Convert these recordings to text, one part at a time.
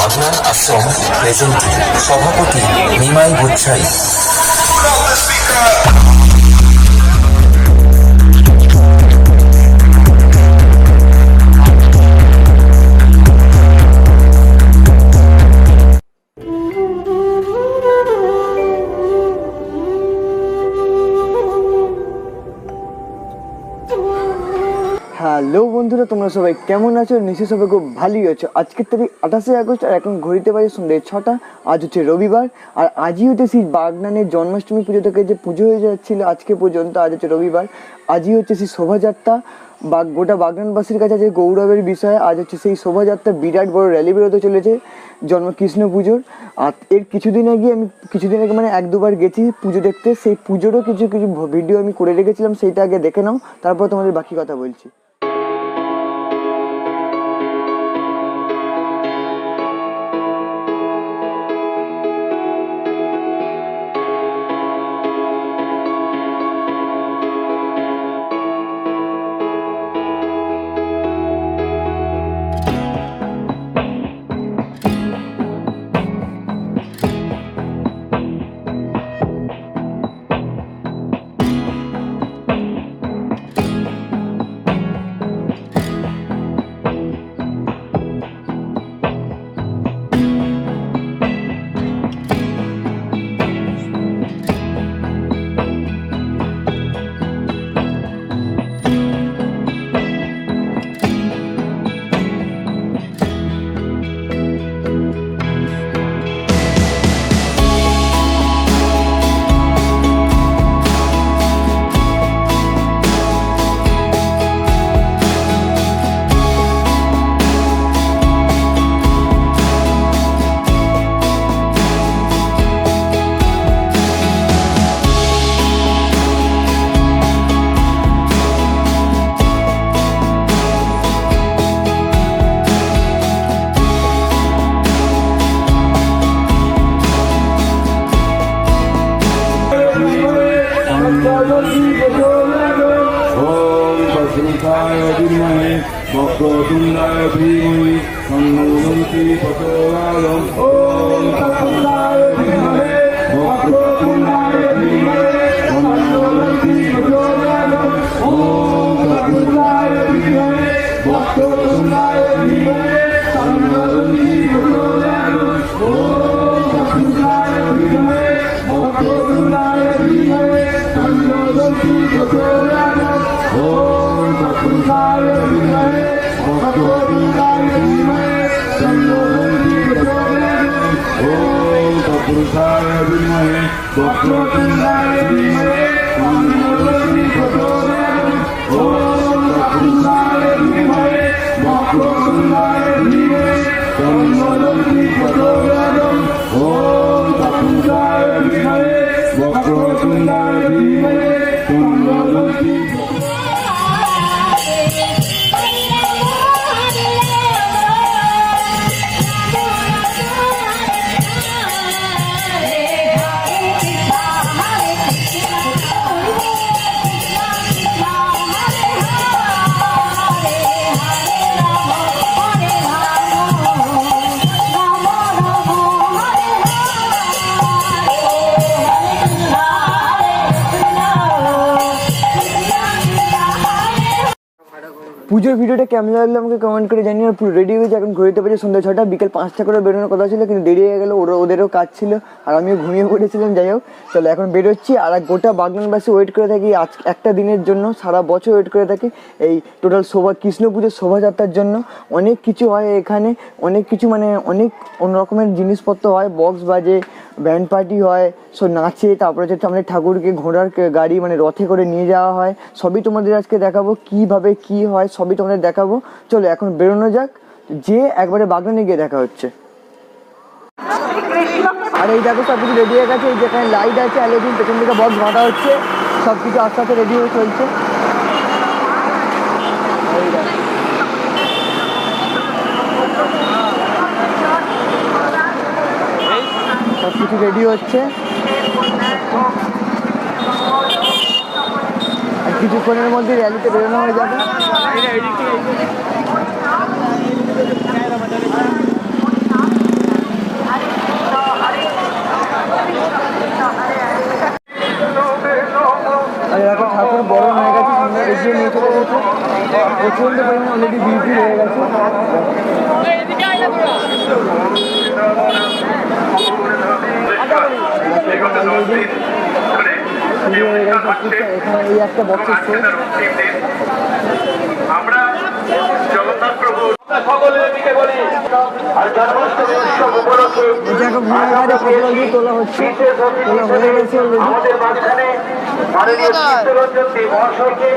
বাগনান আশ্রম present সভাপতি Nimai বুচ্ছাই। Hello বন্ধুরা, তোমরা সবাই কেমন আছো? নিশ্চয়ই সবাই খুব ভালোই আছো। আজকের তারিখ 28শে আগস্ট, আর এখন ঘড়িতে বাজে সন্ধ্যে 6টা। আজ হচ্ছে রবিবার, আর আজই হচ্ছে সেই বাগনানের জন্মাষ্টমী পুজো থেকে যে পুজো হয়ে যাচ্ছিল আজকে পর্যন্ত, আজ হচ্ছে রবিবার। আজই হচ্ছে সেই শোভাযাত্রা বা গোটা বাগনানবাসীর কাছে যে গৌরবের বিষয়। আজ হচ্ছে সেই শোভাযাত্রা বিরাট বড় র্যালি বেরোতে চলেছে কৃষ্ণ পুজোর। আর এর কিছুদিন আগে মানে 1-2বার গেছি পুজো দেখতে। সেই পুজোরও কিছু ভিডিও আমি করে রেখেছিলাম, সেইটা আগে দেখে নাও, তারপর তোমাদের বাকি কথা বলছি। वक्रतुण्डाय धीमहि तन्नो दन्ति प्रचोदयात्। ॐ वक्रतुण्डाय धीमहि वक्रतुण्डाय धीमहि तन्नो दन्ति प्रचोदयात्। ॐ वक्रतुण्डाय धीमहि वक्रतुण्डाय धीमहि तन्नो दन्ति प्रचोदयात्। ॐ वक्रतुण्डाय धीमहि वक्रतुण्डाय धीमहि तन्नो दन्ति प्रचोदयात्। ॐ वक्रतुण्डाय धीमहि वक्रतुण्डाय धीमहि तन्नो दन्ति प्रचोदयात्। ॐ तत्पुरुषाय विद्महे वक्रतुण्डाय धीमहि तन्नो दन्ति प्रचोदयात्। ॐ तत्पुरुषाय विद्महे वक्रतुण्डाय धीमहि तन्नो दन्ति प्रचोदयात्। ॐ तत्पुरुषाय विद्महे वक्रतुण्डाय धीमहि तन्नो दन्ति। পুজোর ভিডিওটা কেমন লাগলো আমাকে কমেন্ট করে জানিয়ে। আর পুরো রেডি হয়েছে, এখন ঘুরতে পেরেছে সন্ধ্যা 6টা। বিকেল 5টা করে বেরোনোর কথা ছিল, কিন্তু দেরি হয়ে গেলো, ওদেরও কাজ ছিল আর আমিও ঘুমিয়ে পড়েছিলাম। যাই হোক, চলো এখন বেরোচ্ছি। আর গোটা বাগনানবাসী ওয়েট করে থাকি আজ একটা দিনের জন্য, সারা বছর ওয়েট করে থাকি এই টোটাল কৃষ্ণ পুজোর শোভাযাত্রার জন্য। অনেক কিছু হয় এখানে, অনেক কিছু মানে অনেক রকমের জিনিসপত্র হয়, বক্স বাজে, ব্যান্ড পার্টি হয়, সব নাচে, তারপরে হচ্ছে আমাদের ঠাকুরকে ঘোড়ার গাড়ি মানে রথে করে নিয়ে যাওয়া হয়। সবই তোমাদের আজকে দেখাবো, কীভাবে কী হয় সবই তোমাদের দেখাবো। চলো এখন বেরোনো যাক, যে একবারে বাগনানে গিয়ে দেখা হচ্ছে। আর এই দেখো সব কিছু রেডি হয়ে গেছে, এই যেখানে লাইট আছে এলইডি, পেছন থেকে বক্স বাঁধা হচ্ছে, সব কিছু আস্তে আস্তে রেডি হয়ে চলছে। সব কিছু রেডি হচ্ছে, আর কিছুক্ষণের মধ্যে র্যালিতে বেরোনো হয়ে যাবে। প্রচণ্ড পরিমাণে অলরেডি বিউটি হয়ে গেছে। শুরু হয়ে গেছে এখানে এই একটা বক্সের শো। আমরা জগন্নাথ প্রভু সকলের দিকে বলি আর জন্মাষ্টমী উৎসব উপলক্ষে তোলা হচ্ছে, তোলা হয়ে গেছে আমাদের মাঝখানে মাননীয় চিত্তরঞ্জন দেব মহাশয়কে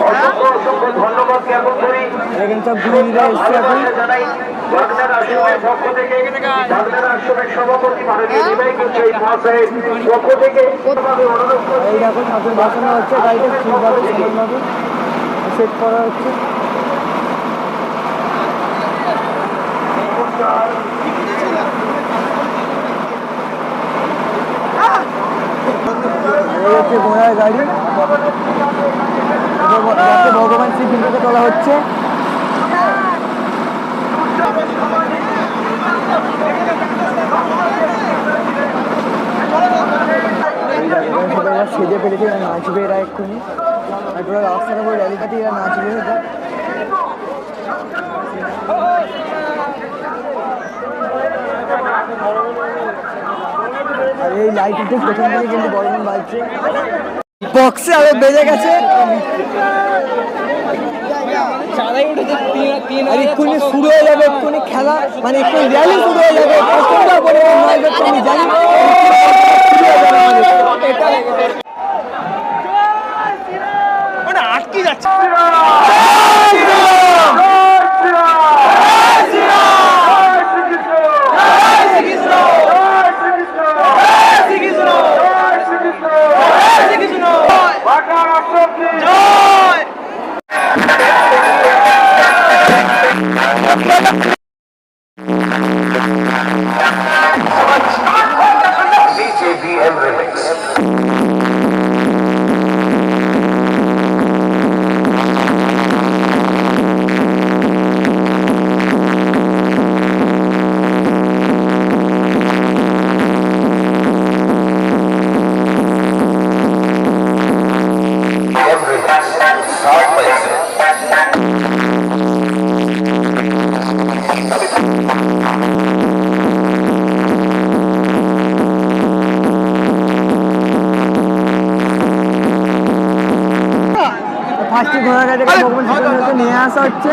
অসংখ্য অসংখ্য ধন্যবাদ জ্ঞাপন করি। এখানে সব গুরুরা এসছে এখন। জানাই বাগনার আশ্রমের পক্ষ থেকে, বাগনার আশ্রমের সভাপতি মাননীয় নিমাই কুঞ্চাই মহাশয়ের পক্ষ থেকে অনুরোধ করি। এই দেখো ঠাকুর বসানো হচ্ছে, গাড়িটা ঠিকভাবে সমানভাবে সেট করা হচ্ছে। এই হচ্ছে ঘোড়ার গাড়ি, যাতে ভগবান শ্রীকৃষ্ণকে তোলা হচ্ছে। সবাই সেজে ফেলেছে, এরা নাচবে, এরা এক্ষুনি পুরো রাস্তাটা পুরো র্যালিটাতে এরা নাচবে। আর এই লাইটের ঠিক পেছন থেকে কিন্তু বর্মন বাজছে, বক্সে আরো বেজে গেছে। আর এক্ষুনি শুরু হয়ে যাবে, এক্ষুনি খেলা, মানে এক্ষুনি র্যালি শুরু হয়ে যাবে। প্রচন্ড পরিমাণ নয় যাচ্ছে, আমি জানি আটকে যাচ্ছে। DJBM Remix. ফার্স্টে ঘোড়া গাড়িটাকে ভগবান শ্রীকৃষ্ণকে নিয়ে আসা হচ্ছে।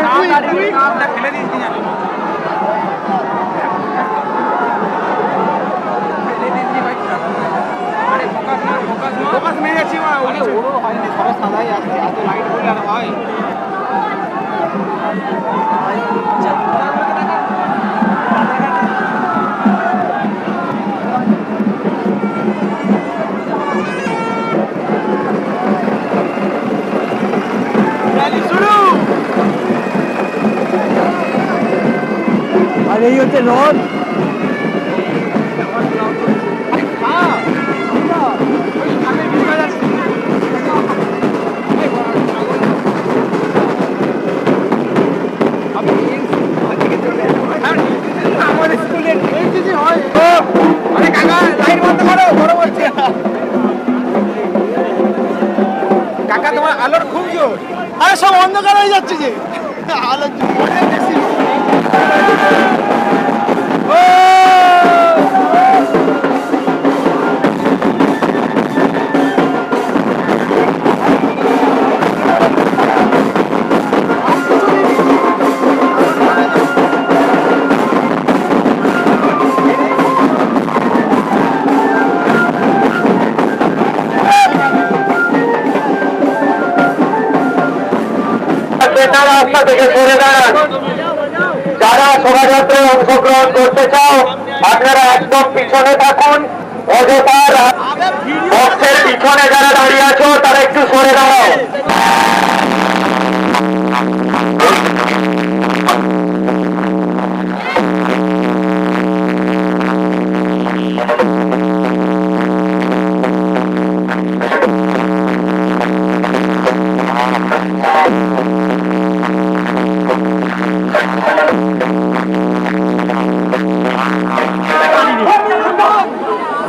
আর এই হচ্ছে রথ। কাকা তোমার আলোর খুব জোর, আরে সব অন্ধকার হয়ে যাচ্ছে যে আলোর রাস্তা থেকে সরে দাঁড়ান। যারা শোভাযাত্রায় অংশগ্রহণ করতে চাও আপনারা একদম পিছনে থাকুন। অযথা বক্সের পিছনে যারা দাঁড়িয়ে আছো তারা একটু সরে দাঁড়াও।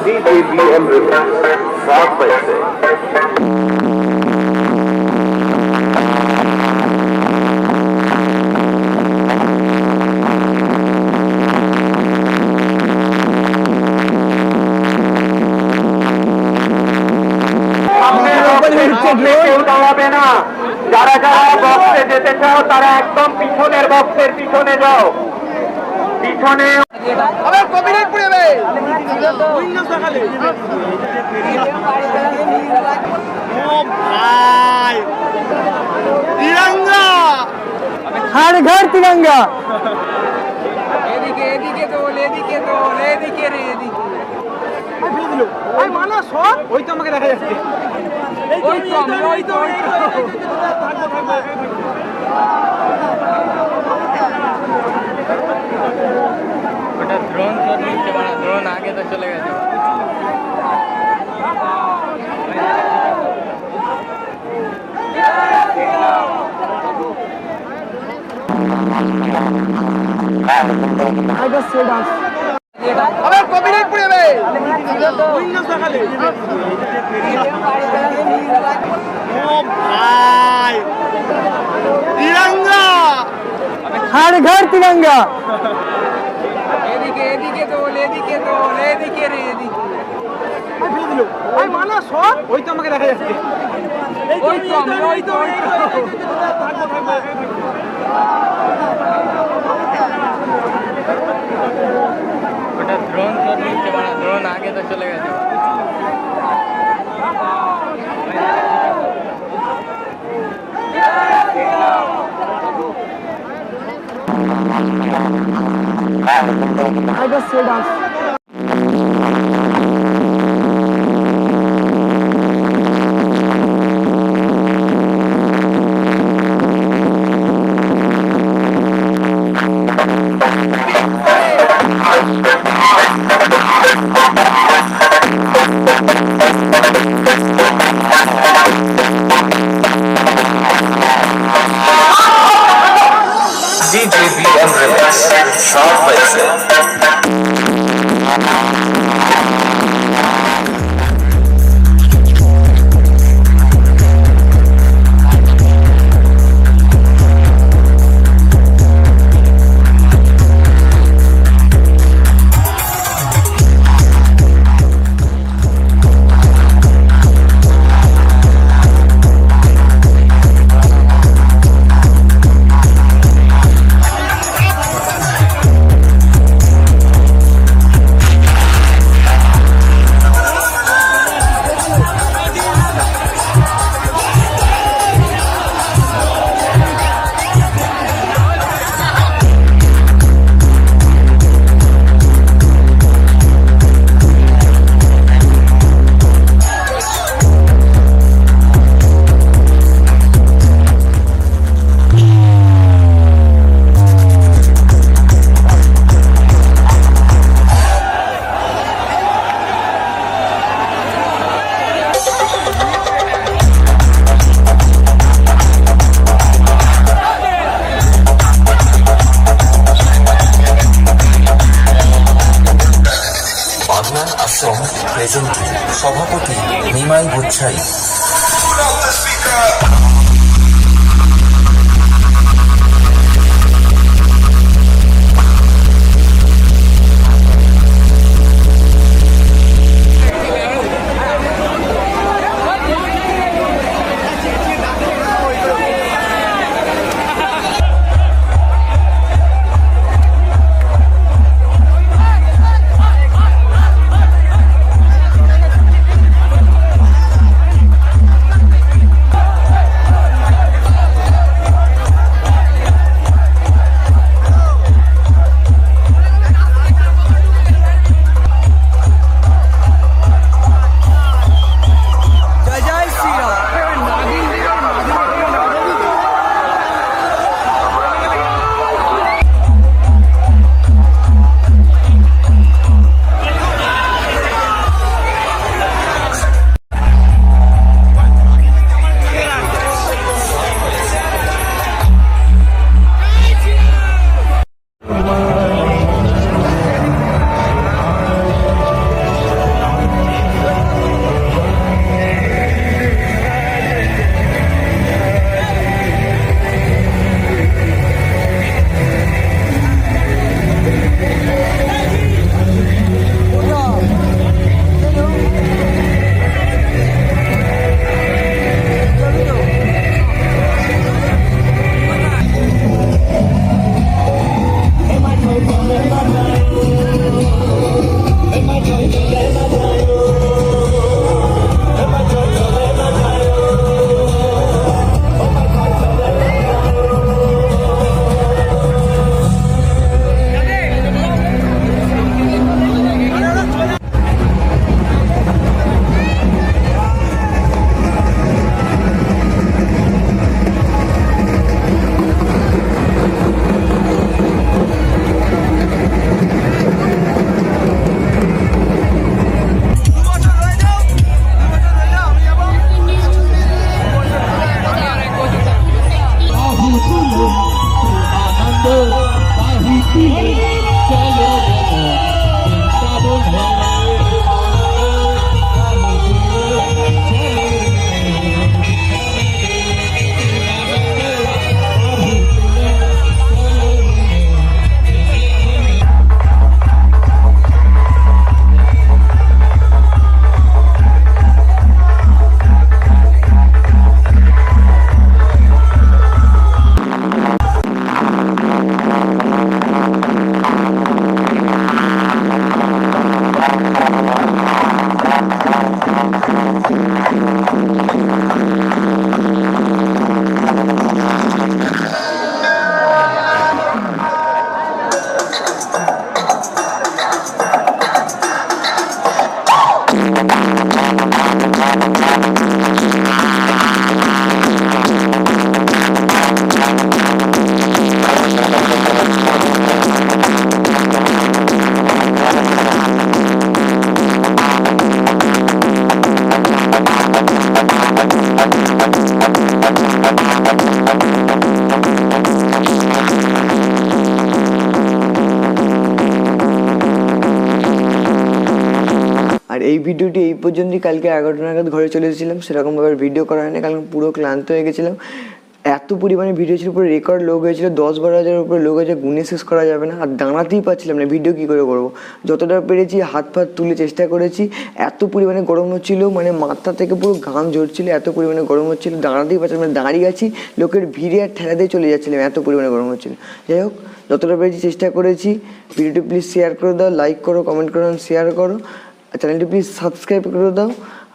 DJBM Remix 7 बजे। যাও তারা একদম পিছনের বক্সের পিছনে যাও, পিছনে। আবার কপিরাইট পড়ে যাবে উইন্ডোজ দেখালে। ও ভাই তিরঙ্গা, हर घर तिरंगा। এদিকে এদিকে তোল, এদিকে তোল, এদিকে রে এদিকে। ভাই ফেলে দিল ভাই, মানা সব ওই তো আমাকে দেখা যাচ্ছে। ওই তো আমি, ওই তো, ওই তো। ওটা ড্রোন তোর নিচে বানা, ড্রোন আগে তো চলে গেছে। I just said us. আবার কপিরাইট পড়ে যাবে উইন্ডোজ দেখালে। ও ভাই তিরঙ্গা, हर घर तिरंगा। এদিকে এদিকে তোল, এদিকে তোল, এদিকে রে এদিকে। ভাই ফেলে দিল ভাই, মানা সব ওই তো আমাকে দেখা যাচ্ছে। ওই তো আমি, ওই তো, ওই তো। ওটা ড্রোন তোর নিচে বানা, ড্রোন আগে তো চলে গেছে। I just said us. DJ BM Remix, short version. Bagnan আশ্রম প্রেজেন্টি, সভাপতি নিমাই বুচ্ছাই। এই ভিডিওটি এই পর্যন্তই। কালকে 11টা নাগাদ ঘরে চলে এসেছিলাম, সেরকমভাবে ভিডিও করা হয়নি কারণ পুরো ক্লান্ত হয়ে গেছিলাম। এত পরিমাণে ভিডিও ছিল, পুরো রেকর্ড লোক হয়েছিল, 10-12 হাজারের উপরে লোক হয়েছে, গুনে শেষ করা যাবে না। আর দাঁড়াতেই পারছিলাম না, ভিডিও কী করে করবো। যতটা পেরেছি হাত ফাত তুলে চেষ্টা করেছি। এত পরিমাণে গরম হচ্ছিলো, মানে মাথা থেকে পুরো ঘাম ঝরছিল, এত পরিমাণে গরম হচ্ছিলো, দাঁড়াতেই পারছিলাম না। দাঁড়িয়ে আছি, লোকের ভিড়ে আর ঠেলাতেই চলে যাচ্ছিলাম, এত পরিমাণে গরম হচ্ছিলো। যাই হোক, যতটা পেরেছি চেষ্টা করেছি। ভিডিওটি প্লিজ শেয়ার করে দাও, লাইক করো, কমেন্ট করো, শেয়ার করো। চ্যানেলটি প্লিজ সাবস্ক্রাইব করে দাও।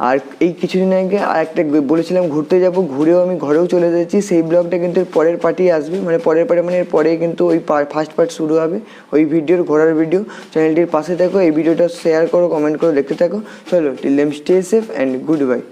আর এই কিছুদিন আগে আর একটা বলেছিলাম ঘুরতে যাব, ঘুরেও আমি ঘরেও চলে এসেছি। সেই ব্লগটা কিন্তু পরের পার্টি আসবে, মানে পরের পার্টি মানে এর পরে কিন্তু ওই ফার্স্ট পার্ট শুরু হবে ওই ভিডিওর, ঘোরার ভিডিও। চ্যানেলটির পাশে থাকো, এই ভিডিওটা শেয়ার করো, কমেন্ট করো, দেখতে থাকো। চলো, till then stay safe and good by.